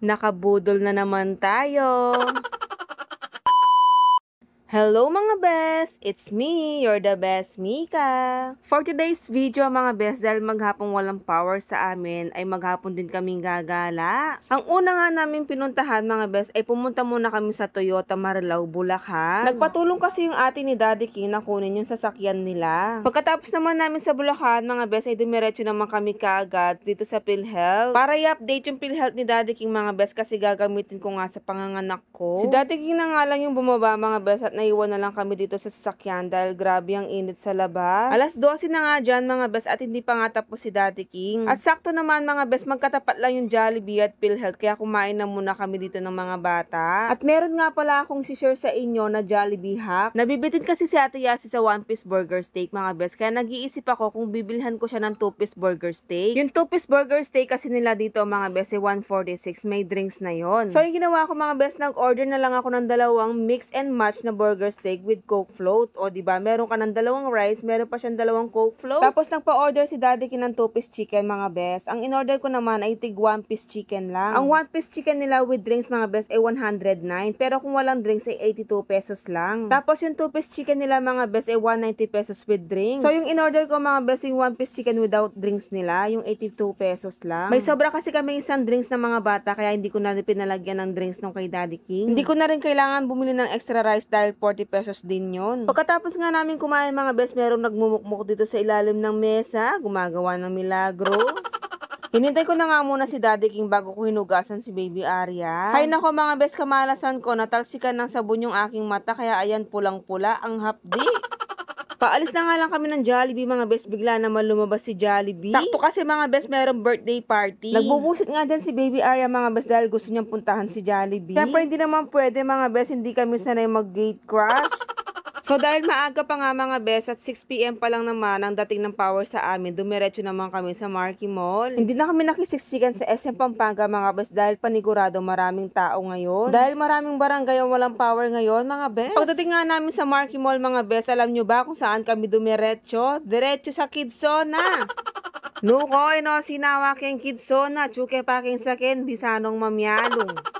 Nakabudol na naman tayo. Hello mga best! It's me, your the best Mika. For today's video mga best, dahil maghapong walang power sa amin, ay maghapon din kaming gagala. Ang una nga namin pinuntahan mga best, ay pumunta muna kami sa Toyota Marilao, Bulacan. Nagpatulong kasi yung ate ni Daddy King na kunin yung sasakyan nila. Pagkatapos naman namin sa Bulacan mga best, ay dumiretso naman kami kaagad dito sa PhilHealth. Para i-update yung PhilHealth ni Daddy King mga best, kasi gagamitin ko nga sa panganganak ko. Si Daddy King na nga lang yung bumaba mga best, at naiwan na lang kami dito sa sasakyan dahil grabe ang init sa labas. Alas 12 na nga dyan mga best, at hindi pa nga tapos si Daddy King. At sakto naman mga best, magkatapat lang yung Jollibee at PhilHealth, kaya kumain na muna kami dito ng mga bata. At meron nga pala akong share sa inyo na Jollibee hack. Nabibitin kasi si Ate Yasi sa 1-piece burger steak mga best, kaya nag-iisip ako kung bibilhan ko siya ng 2-piece burger steak. Yung 2-piece burger steak kasi nila dito mga best ay 146, may drinks na yon. So yung ginawa ko mga best, nag-order na lang ako ng dalawang mix and match na burger steak with Coke float. O diba, meron ka ng dalawang rice, meron pa siyang dalawang Coke float. Tapos nagpa-order si Daddy King ng 2-piece chicken mga best. Ang in-order ko naman ay tig 1-piece chicken lang. Ang 1-piece chicken nila with drinks mga best ay 109, pero kung walang drinks ay 82 pesos lang. Tapos yung 2-piece chicken nila mga best ay 190 pesos with drinks. So yung in-order ko mga best, yung 1-piece chicken without drinks nila, yung 82 pesos lang. May sobra kasi kami isang drinks ng mga bata, kaya hindi ko na pinalagyan ng drinks nung kay Daddy King. Hindi ko na rin kailangan bumili ng extra rice dahil 40 pesos din yon. Pagkatapos nga namin kumain mga best, merong nagmumukmuk dito sa ilalim ng mesa, gumagawa ng milagro. Hinintay ko na nga muna si Daddy King bago ko hinugasan si Baby Arya. Hay nako mga best, kamalasan ko, natalsikan ng sabon yung aking mata, kaya ayan pulang-pula ang hapdi. Paalis na nga lang kami ng Jollibee mga best, bigla naman lumabas si Jollibee. Sakto kasi mga best, merong birthday party. Nagbubusit nga dyan si Baby Arya mga best dahil gusto niyang puntahan si Jollibee. Siyempre hindi naman pwede mga best, hindi kami sanay mag-gate crash. So dahil maaga pa nga mga best, at 6 PM pa lang naman ang dating ng power sa amin, dumiretso naman kami sa Marquee Mall. Hindi na kami nakisiksikan sa SM Pampanga mga best dahil panigurado maraming tao ngayon. Dahil maraming barangay ang walang power ngayon mga best. Pagdating nga namin sa Marquee Mall mga best, alam nyo ba kung saan kami dumiretso? Diretso sa Kidzona. Nukoy no, sinawa keng Kidzona, chuke paking sakin, bisanong mamyalong.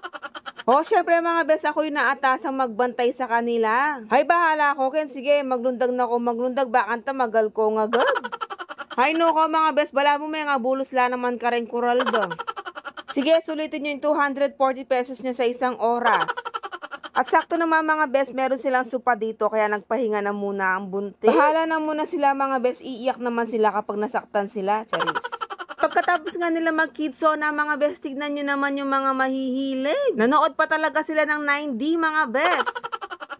Oh, syempre mga best, ako yung naatasang magbantay sa kanila. Hay, bahala ko, Ken. Sige, maglundag na ko, maglundag. Bakanta, magal ko nga agad. Hay, no ko mga best, bala mo may nga bulos la naman ka rin kural ba. Sige, sulitin nyo yung 240 pesos nyo sa isang oras. At sakto naman mga best, meron silang supa dito, kaya nagpahinga na muna ang buntis. Bahala na muna sila mga best, iiyak naman sila kapag nasaktan sila. Charis. Pagkatapos nga nila mag-Kidzona mga best, tignan nyo naman yung mga mahihilig. Nanood pa talaga sila ng 9D mga best.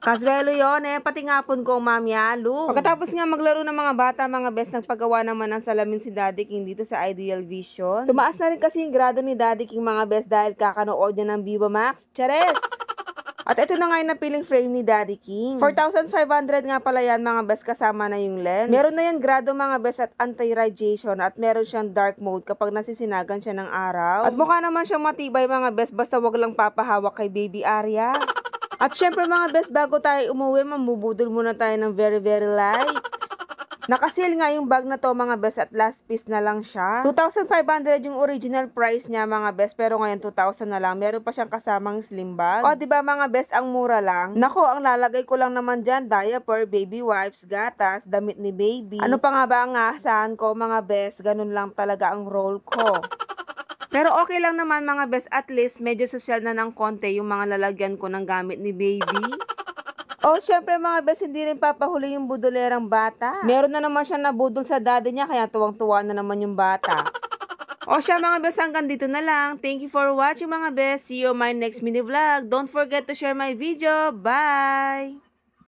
Kaswelo yun pati ngapon ko mamyalo. Pagkatapos nga maglaro ng mga bata mga best, nagpagawa naman ng salamin si Daddy King dito sa Ideal Vision. Tumaas na rin kasi yung grado ni Daddy King mga best dahil kakanood niya ng Viva Max. Chares! At ito na nga yung napiling frame ni Daddy King. 4,500 nga pala yan mga best, kasama na yung lens. Meron na yan grado mga best at anti-radiation, at meron siyang dark mode kapag nasisinagan siya ng araw. At mukha naman siyang matibay mga best, basta wag lang papahawak kay Baby Arya. At syempre mga best, bago tayo umuwi, mamubudol muna tayo ng very light. Nakasil nga yung bag na to mga best, at last piece na lang siya. 2,500 yung original price niya mga best, pero ngayon 2,000 na lang. Meron pa siyang kasamang slim bag. O diba mga best, ang mura lang. Nako, ang lalagay ko lang naman dyan, diaper, baby wipes, gatas, damit ni baby. Ano pa nga ba ang aasahan ko mga best? Ganun lang talaga ang role ko. Pero okay lang naman mga best, at least medyo social na ng konti yung mga lalagyan ko ng gamit ni baby. Oh, syempre mga best, hindi rin papahuli yung budolerang bata. Meron na naman siya nabudol sa daddy niya, kaya tuwang-tuwa na naman yung bata. O siya mga best, hanggang dito na lang. Thank you for watching mga best. See you on my next mini vlog. Don't forget to share my video. Bye!